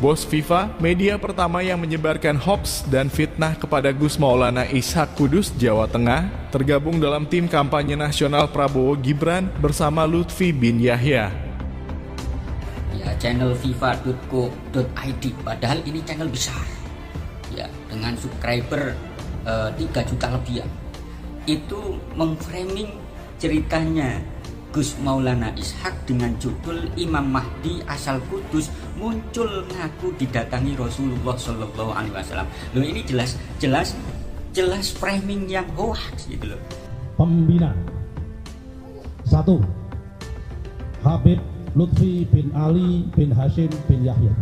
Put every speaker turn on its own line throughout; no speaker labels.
Bos FIFA, media pertama yang menyebarkan hoax dan fitnah kepada Gus Maulana Ishak Kudus, Jawa Tengah, tergabung dalam tim kampanye nasional Prabowo Gibran bersama Lutfi bin Yahya.
Ya, channel fifa.co.id, padahal ini channel besar. Ya, dengan subscriber 3 juta lebih. Itu memframing ceritanya Gus Maulana Ishak dengan judul Imam Mahdi asal Kudus muncul ngaku didatangi Rasulullah Shallallahu Alaihi Wasallam. Loh, ini jelas framing yang hoax gitu loh.
Pembina 1. Habib Lutfi bin Ali bin Hashim bin Yahya.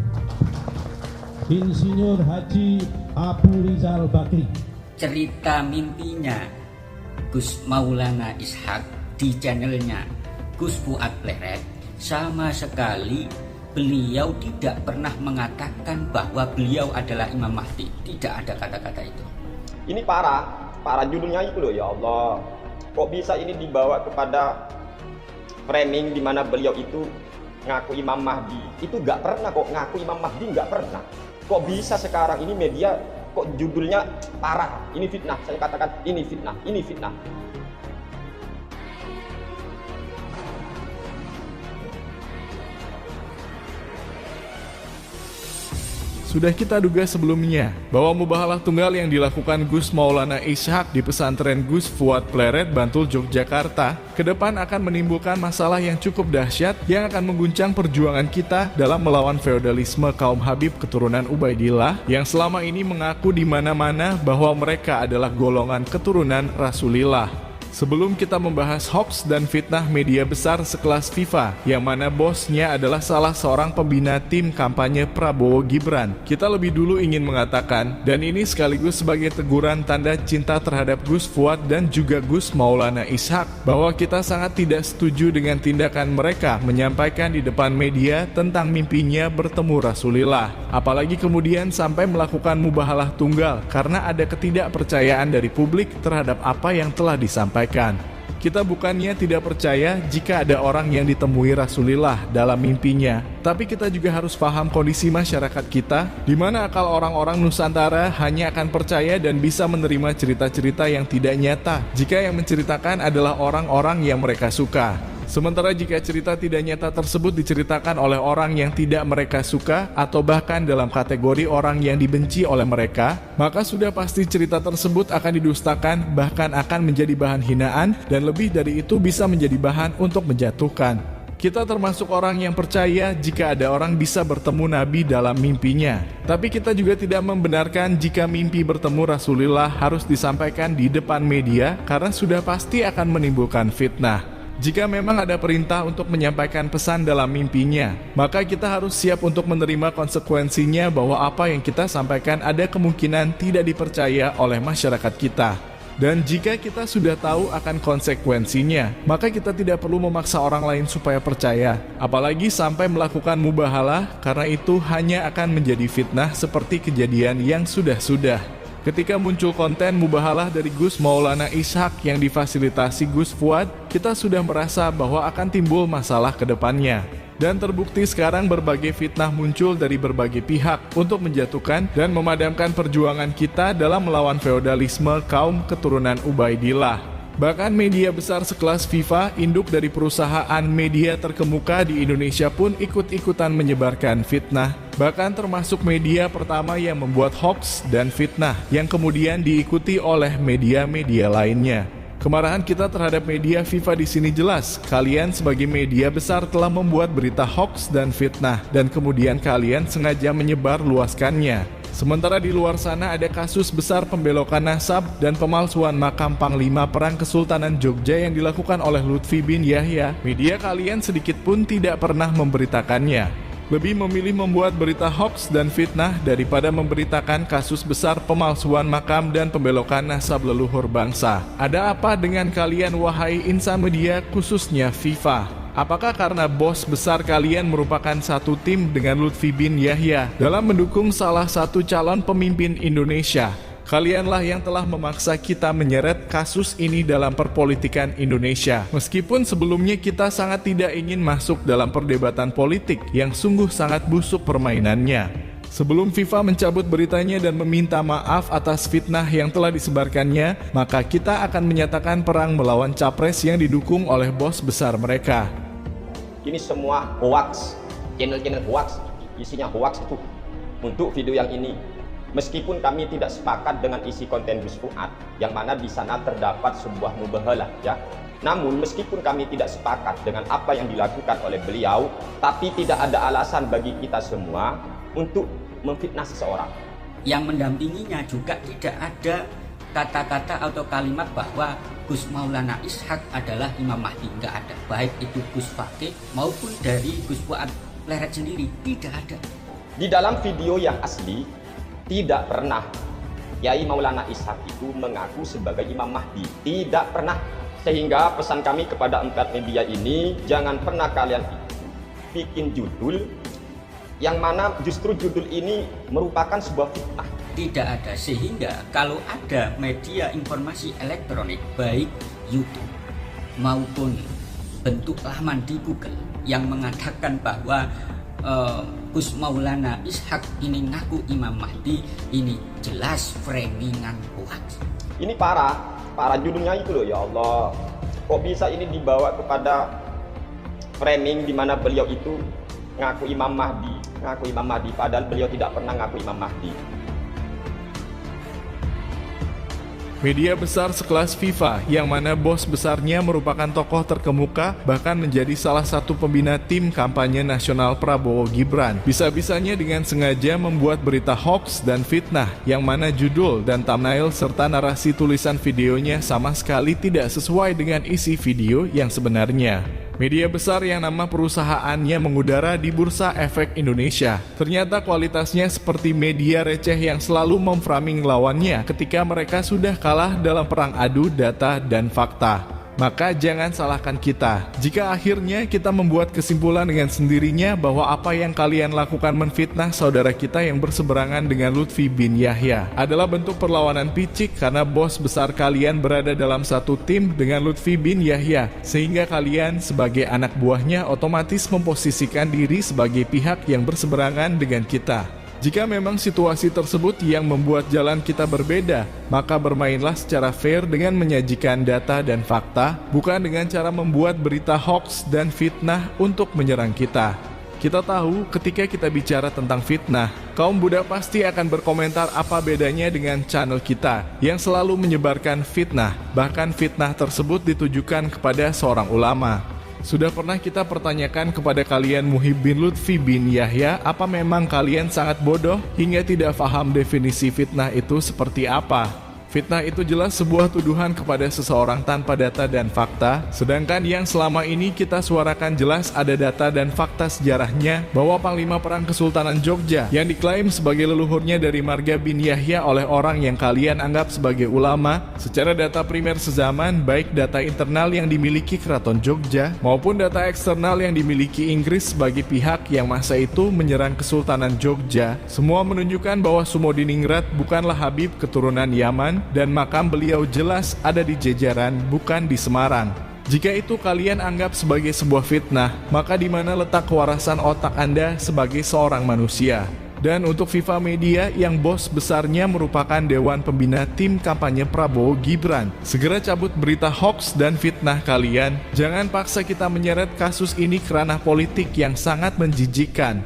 Insinyur Haji Abu Rizal Bakri.
Cerita mimpinya Gus Maulana Ishak di channelnya Gus Fuad Pleret, sama sekali beliau tidak pernah mengatakan bahwa beliau adalah Imam Mahdi. Tidak ada kata-kata itu.
Ini parah judulnya itu loh, ya Allah. Kok bisa ini dibawa kepada framing di mana beliau itu ngaku Imam Mahdi? Itu nggak pernah kok ngaku Imam Mahdi, nggak pernah. Kok bisa sekarang ini media kok judulnya parah? Ini fitnah. Saya katakan ini fitnah, ini fitnah.
Sudah kita duga sebelumnya bahwa mubahalah tunggal yang dilakukan Gus Maulana Ishak di pesantren Gus Fuad Pleret, Bantul, Yogyakarta, ke depan akan menimbulkan masalah yang cukup dahsyat yang akan mengguncang perjuangan kita dalam melawan feodalisme kaum Habib keturunan Ubaidillah yang selama ini mengaku di mana-mana bahwa mereka adalah golongan keturunan Rasulillah. Sebelum kita membahas hoax dan fitnah media besar sekelas FIFA, yang mana bosnya adalah salah seorang pembina tim kampanye Prabowo Gibran, kita lebih dulu ingin mengatakan, dan ini sekaligus sebagai teguran tanda cinta terhadap Gus Fuad dan juga Gus Maulana Ishak, bahwa kita sangat tidak setuju dengan tindakan mereka menyampaikan di depan media tentang mimpinya bertemu Rasulillah. Apalagi kemudian sampai melakukan mubahalah tunggal karena ada ketidakpercayaan dari publik terhadap apa yang telah disampaikan. Kita bukannya tidak percaya jika ada orang yang ditemui Rasulullah dalam mimpinya, tapi kita juga harus paham kondisi masyarakat kita, di mana akal orang-orang Nusantara hanya akan percaya dan bisa menerima cerita-cerita yang tidak nyata jika yang menceritakan adalah orang-orang yang mereka suka. Sementara jika cerita tidak nyata tersebut diceritakan oleh orang yang tidak mereka suka atau bahkan dalam kategori orang yang dibenci oleh mereka, maka sudah pasti cerita tersebut akan didustakan, bahkan akan menjadi bahan hinaan, dan lebih dari itu bisa menjadi bahan untuk menjatuhkan. Kita termasuk orang yang percaya jika ada orang bisa bertemu Nabi dalam mimpinya. Tapi kita juga tidak membenarkan jika mimpi bertemu Rasulullah harus disampaikan di depan media karena sudah pasti akan menimbulkan fitnah. Jika memang ada perintah untuk menyampaikan pesan dalam mimpinya, maka kita harus siap untuk menerima konsekuensinya bahwa apa yang kita sampaikan ada kemungkinan tidak dipercaya oleh masyarakat kita. Dan jika kita sudah tahu akan konsekuensinya, maka kita tidak perlu memaksa orang lain supaya percaya, apalagi sampai melakukan mubahalah, karena itu hanya akan menjadi fitnah seperti kejadian yang sudah-sudah. Ketika muncul konten mubahalah dari Gus Maulana Ishak yang difasilitasi Gus Fuad, kita sudah merasa bahwa akan timbul masalah ke depannya. Dan terbukti sekarang berbagai fitnah muncul dari berbagai pihak untuk menjatuhkan dan memadamkan perjuangan kita dalam melawan feodalisme kaum keturunan Ubaidillah. Bahkan media besar sekelas FIFA, induk dari perusahaan media terkemuka di Indonesia pun ikut-ikutan menyebarkan fitnah. Bahkan termasuk media pertama yang membuat hoax dan fitnah, yang kemudian diikuti oleh media-media lainnya. Kemarahan kita terhadap media FIFA di sini jelas. Kalian sebagai media besar telah membuat berita hoax dan fitnah, dan kemudian kalian sengaja menyebar luaskannya. Sementara di luar sana ada kasus besar pembelokan nasab dan pemalsuan makam Panglima Perang Kesultanan Jogja yang dilakukan oleh Lutfi bin Yahya. Media kalian sedikit pun tidak pernah memberitakannya. Lebih memilih membuat berita hoax dan fitnah daripada memberitakan kasus besar pemalsuan makam dan pembelokan nasab leluhur bangsa. Ada apa dengan kalian wahai insan media, khususnya FIFA? Apakah karena bos besar kalian merupakan satu tim dengan Lutfi bin Yahya dalam mendukung salah satu calon pemimpin Indonesia? Kalianlah yang telah memaksa kita menyeret kasus ini dalam perpolitikan Indonesia. Meskipun sebelumnya kita sangat tidak ingin masuk dalam perdebatan politik yang sungguh sangat busuk permainannya. Sebelum FIFA mencabut beritanya dan meminta maaf atas fitnah yang telah disebarkannya, maka kita akan menyatakan perang melawan capres yang didukung oleh bos besar mereka.
Ini semua hoax, channel-channel hoax, isinya hoax itu untuk video yang ini. Meskipun kami tidak sepakat dengan isi konten Gus Fuad, yang mana di sana terdapat sebuah mubahalah, ya. Namun meskipun kami tidak sepakat dengan apa yang dilakukan oleh beliau, tapi tidak ada alasan bagi kita semua untuk memfitnah seseorang.
Yang mendampinginya juga tidak ada kata-kata atau kalimat bahwa Gus Maulana Ishak adalah Imam Mahdi, nggak ada. Baik itu Gus Fakih maupun dari Gus Fuad Pleret sendiri, tidak ada.
Di dalam video yang asli, tidak pernah Kiai Maulana Ishak itu mengaku sebagai Imam Mahdi, tidak pernah. Sehingga pesan kami kepada 4 media ini, jangan pernah kalian bikin judul yang mana justru judul ini merupakan sebuah fitnah.
Tidak ada, sehingga kalau ada media informasi elektronik baik YouTube maupun bentuk laman di Google yang mengatakan bahwa Gus Maulana Ishak ini ngaku Imam Mahdi, ini jelas framingan hoax.
Ini para judulnya itu loh, ya Allah. Kok bisa ini dibawa kepada framing di mana beliau itu ngaku Imam Mahdi, padahal beliau tidak pernah ngaku Imam Mahdi.
Media besar sekelas FIFA yang mana bos besarnya merupakan tokoh terkemuka, bahkan menjadi salah satu pembina tim kampanye nasional Prabowo Gibran, bisa-bisanya dengan sengaja membuat berita hoax dan fitnah yang mana judul dan thumbnail serta narasi tulisan videonya sama sekali tidak sesuai dengan isi video yang sebenarnya. Media besar yang nama perusahaannya mengudara di Bursa Efek Indonesia, ternyata kualitasnya seperti media receh yang selalu memframing lawannya ketika mereka sudah kalah dalam perang adu data dan fakta. Maka jangan salahkan kita jika akhirnya kita membuat kesimpulan dengan sendirinya bahwa apa yang kalian lakukan menfitnah saudara kita yang berseberangan dengan Lutfi bin Yahya adalah bentuk perlawanan picik karena bos besar kalian berada dalam satu tim dengan Lutfi bin Yahya, sehingga kalian sebagai anak buahnya otomatis memposisikan diri sebagai pihak yang berseberangan dengan kita. Jika memang situasi tersebut yang membuat jalan kita berbeda, maka bermainlah secara fair dengan menyajikan data dan fakta, bukan dengan cara membuat berita hoax dan fitnah untuk menyerang kita. Kita tahu ketika kita bicara tentang fitnah, kaum Buddha pasti akan berkomentar apa bedanya dengan channel kita yang selalu menyebarkan fitnah, bahkan fitnah tersebut ditujukan kepada seorang ulama. Sudah pernah kita pertanyakan kepada kalian Muhib bin Lutfi bin Yahya, apa memang kalian sangat bodoh hingga tidak paham definisi fitnah itu seperti apa? Fitnah itu jelas sebuah tuduhan kepada seseorang tanpa data dan fakta, sedangkan yang selama ini kita suarakan jelas ada data dan fakta sejarahnya bahwa Panglima Perang Kesultanan Jogja yang diklaim sebagai leluhurnya dari Marga bin Yahya oleh orang yang kalian anggap sebagai ulama, secara data primer sezaman, baik data internal yang dimiliki Keraton Jogja maupun data eksternal yang dimiliki Inggris sebagai pihak yang masa itu menyerang Kesultanan Jogja, semua menunjukkan bahwa Sumodiningrat bukanlah Habib keturunan Yaman, dan makam beliau jelas ada di Jejaran, bukan di Semarang. Jika itu kalian anggap sebagai sebuah fitnah, maka di mana letak kewarasan otak Anda sebagai seorang manusia? Dan untuk FIFA Media yang bos besarnya merupakan Dewan Pembina Tim Kampanye Prabowo Gibran, segera cabut berita hoax dan fitnah kalian. Jangan paksa kita menyeret kasus ini ke ranah politik yang sangat menjijikkan.